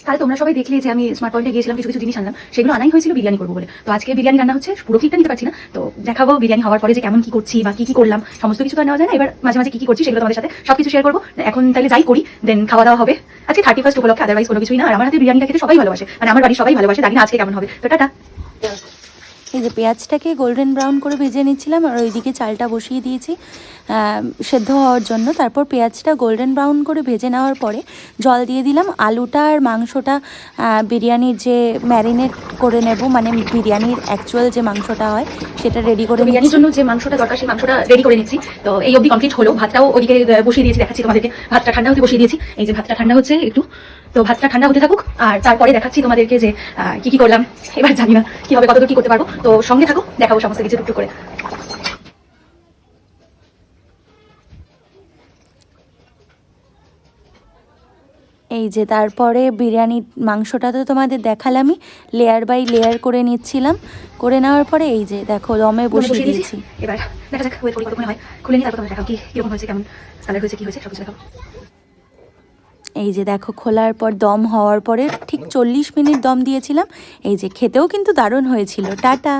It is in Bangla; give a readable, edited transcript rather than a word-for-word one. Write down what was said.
তাহলে তোমরা সবাই দেখলে যে আমি স্মার্ট পয়েন্টে গিয়েছিলাম, কিছু কিছু জিনিস আনলাম, সেগুলো আনাই হয়েছিল বিরিয়ানি করবো বলে। তো আজকে বিরিয়ানি রান্না হচ্ছে, পুরো ক্লিপটা নিতে পারছি না, তো দেখাবো বিরিয়ানি হওয়ার পরে যে কেমন কি করছি বা কি কি করলাম, সমস্ত কিছু তো নেওয়া যায় না। এবার মাঝে মাঝে কি কি করছি সেগুলো তোমাদের সাথে সবকিছু শেয়ার করবো। এখন তাহলে যাই করি, দেন খাওয়া দাওয়া হবে। আজকে 31 উপলক্ষে, আদারওয়াইজ কোনো কিছুই না। আর আমার হাতে বিরিয়ানিটা খেতে সবাই ভালোবাসে, মানে আমার বাড়ির সবাই ভালোবাসে, জানি না আজকে কেমন হবে। তো টাটা। এই যে পেঁয়াজটাকে গোল্ডেন ব্রাউন করে ভেজে নিচ্ছিলাম, আর ওইদিকে চালটা বসিয়ে দিয়েছি সেদ্ধ হওয়ার জন্য। তারপর পেঁয়াজটা গোল্ডেন ব্রাউন করে ভেজে নেওয়ার পরে জল দিয়ে দিলাম। আলুটা আর মাংসটা বিরিয়ানির যে ম্যারিনেট করে নেব, মানে বিরিয়ানির অ্যাকচুয়াল যে মাংসটা হয় সেটা রেডি করে বিরিয়ানির জন্য যে মাংসটা দরকার সেই মাংসটা রেডি করে নিচ্ছি। তো এই অবধি কমপ্লিট হলো। ভাতটাও ওদিকে বসিয়ে দিয়েছি, দেখাচ্ছি তোমাদেরকে। ভাতটা ঠান্ডা হতে বসিয়ে দিয়েছি। এই যে ভাতটা ঠান্ডা হচ্ছে একটু, তো ভাতটা ঠান্ডা হতে থাকুক, আর তারপরে দেখাচ্ছি তোমাদেরকে যে কি কি করলাম। এবার জানি না কি হবে, কতদূর কি করতে পারবো, তো সঙ্গে থাকো, দেখাবো সমস্ত কিছু টুকটুক করে। এই যে তারপরে বিরিয়ানির মাংসটা তো তোমাদের দেখালামই, লেয়ার বাই লেয়ার করে নিচ্ছিলাম। করে নেওয়ার পরে এই যে দেখো দমে বসিয়ে দিয়েছি। এবার দেখা যাক ওয়েট করি কতক্ষণ হয়, খুলে নিই, তারপর তোমরা দেখাও কি কিরকম হয়েছে, কেমন কালার হয়েছে, কি হয়েছে সব কিছু দেখাও। এই যে দেখো খোলার পর দম হওয়ার পরে ঠিক 40 মিনিট দম দিয়েছিলাম। এই যে খেতেও কিন্তু দারুণ হয়েছিল। টাটা।